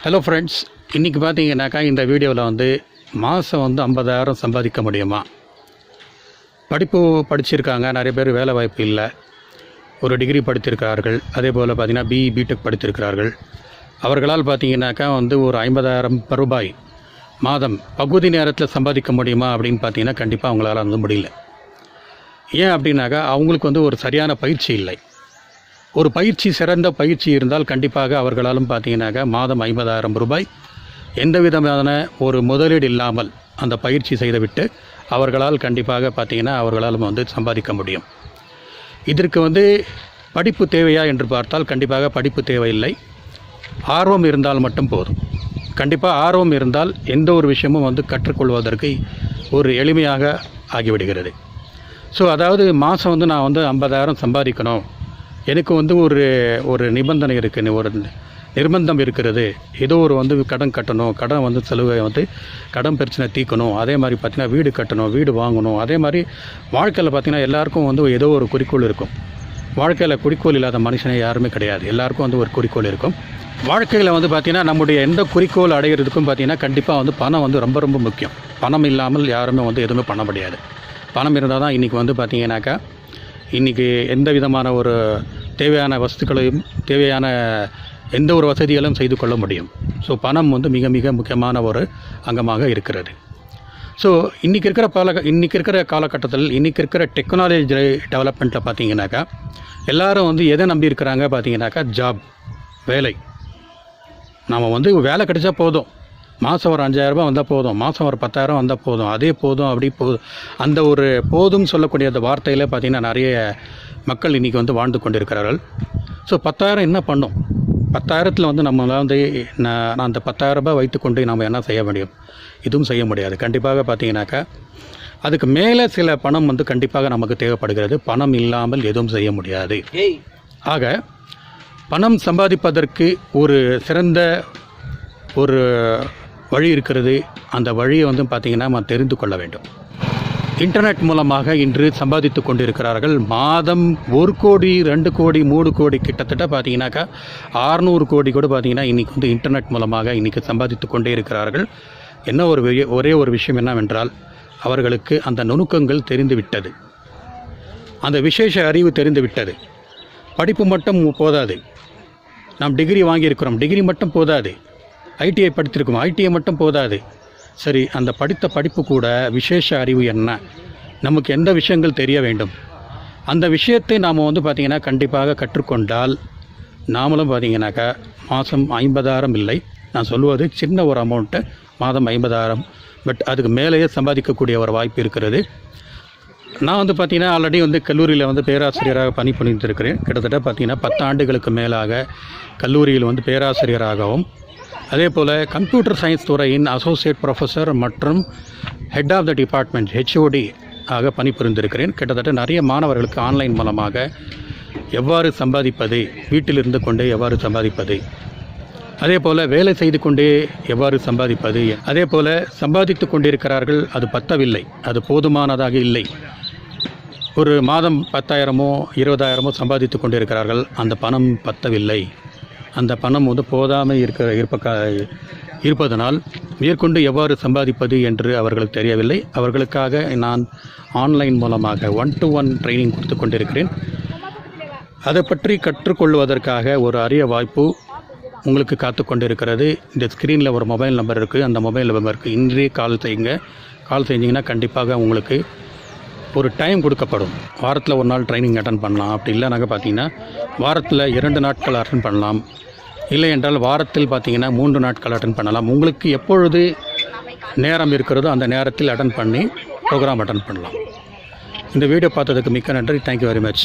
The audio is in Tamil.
ஹலோ ஃப்ரெண்ட்ஸ், இன்றைக்கி பார்த்தீங்கன்னாக்கா இந்த வீடியோவில் மாதம் 50,000 சம்பாதிக்க முடியுமா? படிப்பு படிச்சிருக்காங்க, நிறைய பேர் வேலை வாய்ப்பு இல்லை, ஒரு டிகிரி படித்திருக்கிறார்கள், அதே போல் பார்த்திங்கன்னா பிடெக் படித்திருக்கிறார்கள். அவர்களால் பார்த்திங்கனாக்கா ஒரு 50,000 ரூபாய் மாதம் பகுதி நேரத்தில் சம்பாதிக்க முடியுமா அப்படின்னு பார்த்திங்கன்னா கண்டிப்பாக அவங்களால முடியல. ஏன் அப்படின்னாக்கா அவங்களுக்கு ஒரு சரியான பயிற்சி இல்லை. ஒரு பயிற்சி, சிறந்த பயிற்சி இருந்தால் கண்டிப்பாக அவர்களாலும் பார்த்திங்கனாக்கா மாதம் 50,000 ரூபாய் எந்த விதமான ஒரு முதலீடு இல்லாமல் அந்த பயிற்சி செய்துவிட்டு அவர்களால் கண்டிப்பாக பார்த்திங்கன்னா அவர்களாலும் சம்பாதிக்க முடியும். இதற்கு படிப்பு தேவையா என்று பார்த்தால் கண்டிப்பாக படிப்பு தேவையில்லை. ஆர்வம் இருந்தால் மட்டும் போதும். கண்டிப்பாக ஆர்வம் இருந்தால் எந்த ஒரு விஷயமும் கற்றுக்கொள்வதற்கு ஒரு எளிமையாக ஆகிவிடுகிறது. ஸோ அதாவது மாதம் நான் 50,000 சம்பாதிக்கணும், எனக்கு ஒரு நிபந்தனை இருக்குது, ஒரு நிர்பந்தம் இருக்கிறது, ஏதோ ஒரு கடன் கட்டணும், கடன் செலவை கடன் பிரச்சனை தீர்க்கணும், அதே மாதிரி பார்த்திங்கன்னா வீடு கட்டணும், வீடு வாங்கணும். அதே மாதிரி வாழ்க்கையில் பார்த்திங்கன்னா எல்லாருக்கும் ஏதோ ஒரு குறிக்கோள் இருக்கும். வாழ்க்கையில் குறிக்கோள் இல்லாத மனுஷனே யாருமே கிடையாது. எல்லாருக்கும் ஒரு குறிக்கோள் இருக்கும். வாழ்க்கையில் பார்த்திங்கன்னா நம்முடைய எந்த குறிக்கோள் அடைகிறதுக்கும் பார்த்திங்கன்னா கண்டிப்பாக பணம் ரொம்ப ரொம்ப முக்கியம். பணம் இல்லாமல் யாருமே எதுவுமே பண்ண முடியாது. பணம் இருந்தால் தான் இன்றைக்கி பார்த்திங்கனாக்கா இன்றைக்கி எந்த விதமான ஒரு தேவையான வசதிகளையும் தேவையான எந்த ஒரு வசதிகளும் செய்து கொள்ள முடியும். ஸோ பணம் மிக மிக முக்கியமான ஒரு அங்கமாக இருக்கிறது. ஸோ இன்றைக்கி இருக்கிற காலகட்டத்தில் இன்றைக்கி இருக்கிற டெக்னாலஜி டெவலப்மெண்ட்டில் பார்த்திங்கனாக்கா எல்லோரும் எதை நம்பி இருக்கிறாங்க பார்த்திங்கனாக்கா ஜாப், வேலை. நம்ம வேலை கிடைச்சா போதும், மாதம் ஒரு 5,000 ரூபாய் வந்தால் போதும், மாதம் ஒரு 10,000 வந்தால் போதும், அதே போதும், அப்படி போதும். அந்த ஒரு போதும் சொல்லக்கூடிய அந்த வார்த்தையில் பார்த்திங்கன்னா நிறைய மக்கள் இன்றைக்கி வாழ்ந்து கொண்டிருக்கிறார்கள். ஸோ 10,000 என்ன பண்ணும்? 10,000த்தில் நம்மளால் நான் அந்த 10,000 ரூபாய் வைத்துக்கொண்டு நம்ம என்ன செய்ய முடியும்? இதுவும் செய்ய முடியாது. கண்டிப்பாக பார்த்திங்கனாக்கா அதுக்கு மேலே சில பணம் கண்டிப்பாக நமக்கு தேவைப்படுகிறது. பணம் இல்லாமல் எதுவும் செய்ய முடியாது. ஆக பணம் சம்பாதிப்பதற்கு ஒரு சிறந்த ஒரு வழி இருக்கிறது. அந்த வழியை பார்த்திங்கன்னா நம்ம தெரிந்து கொள்ள வேண்டும். இன்டர்நெட் மூலமாக இன்று சம்பாதித்து கொண்டிருக்கிறார்கள். மாதம் 1 கோடி, 2 கோடி, 3 கோடி, கிட்டத்தட்ட பார்த்திங்கனாக்கா 600 கோடி கூட பார்த்திங்கன்னா இன்றைக்கி இன்டர்நெட் மூலமாக இன்றைக்கி சம்பாதித்து கொண்டே இருக்கிறார்கள். என்ன ஒரே ஒரு விஷயம் என்னவென்றால் அவர்களுக்கு அந்த நுணுக்கங்கள் தெரிந்துவிட்டது, அந்த விசேஷ அறிவு தெரிந்துவிட்டது. படிப்பு மட்டும் போதாது. நாம் டிகிரி வாங்கியிருக்கிறோம், டிகிரி மட்டும் போதாது. ஐடிஐ படித்திருக்கோம், ஐடிஐ மட்டும் போதாது. சரி, அந்த படித்த படிப்பு கூட விசேஷ அறிவு என்ன, நமக்கு எந்த விஷயங்கள் தெரிய வேண்டும், அந்த விஷயத்தை நாம் பார்த்திங்கன்னா கண்டிப்பாக கற்றுக்கொண்டால் நாமளும் பார்த்திங்கனாக்கா மாதம் 50,000 இல்லை, நான் சொல்லுவது சின்ன ஒரு அமௌண்ட்டு, மாதம் 50,000, பட் அதுக்கு மேலேயே சம்பாதிக்கக்கூடிய ஒரு வாய்ப்பு இருக்கிறது. நான் பார்த்திங்கன்னா ஆல்ரெடி கல்லூரியில் பேராசிரியராக பணிபுரிந்திருக்கிறேன். கிட்டத்தட்ட பார்த்திங்கன்னா 10 ஆண்டுகளுக்கு மேலாக கல்லூரியில் பேராசிரியராகவும், அதே போல் கம்ப்யூட்டர் சயின்ஸ் துறையின் அசோசியேட் ப்ரொஃபஸர் மற்றும் head of the department HOD ஆக பணிபுரிந்திருக்கிறேன். கிட்டத்தட்ட நிறைய மாணவர்களுக்கு ஆன்லைன் மூலமாக எவ்வாறு சம்பாதிப்பது, வீட்டில் இருந்து கொண்டே எவ்வாறு சம்பாதிப்பது, அதே போல் வேலை செய்து கொண்டே எவ்வாறு சம்பாதிப்பது, அதே போல் சம்பாதித்து கொண்டிருக்கிறார்கள். அது பத்தவில்லை, அது போதுமானதாக இல்லை. ஒரு மாதம் 10,000மோ 20,000மோ சம்பாதித்து கொண்டிருக்கிறார்கள். அந்த பணம் பத்தவில்லை. அந்த பணம் போதாமல் இருப்பதனால் மேற்கொண்டு எவ்வாறு சம்பாதிப்பது என்று அவர்களுக்கு தெரியவில்லை. அவர்களுக்காக நான் ஆன்லைன் மூலமாக 1-to-1 ட்ரைனிங் கொடுத்து கொண்டிருக்கிறேன். அதை பற்றி கற்றுக்கொள்வதற்காக ஒரு அரிய வாய்ப்பு உங்களுக்கு காத்து கொண்டிருக்கிறது. இந்த ஸ்க்ரீனில் ஒரு மொபைல் நம்பர் இருக்குது. அந்த மொபைல் நம்பருக்கு இன்றே கால் செய்யுங்க. கால் செஞ்சிங்கன்னா கண்டிப்பாக உங்களுக்கு ஒரு டைம் கொடுக்கப்படும். வாரத்தில் ஒரு நாள் ட்ரைனிங் அட்டன் பண்ணலாம். அப்படி இல்லைனாக்க பார்த்திங்கன்னா வாரத்தில் 2 நாட்கள் அட்டன் பண்ணலாம். இல்லை என்றால் வாரத்தில் பார்த்திங்கன்னா 3 நாட்கள் அட்டன் பண்ணலாம். உங்களுக்கு எப்பொழுது நேரம் இருக்கிறதோ அந்த நேரத்தில் அட்டன் பண்ணி ப்ரோக்ராம் அட்டன் பண்ணலாம். இந்த வீடியோ பார்த்ததுக்கு மிக்க நன்றி. Thank you very much.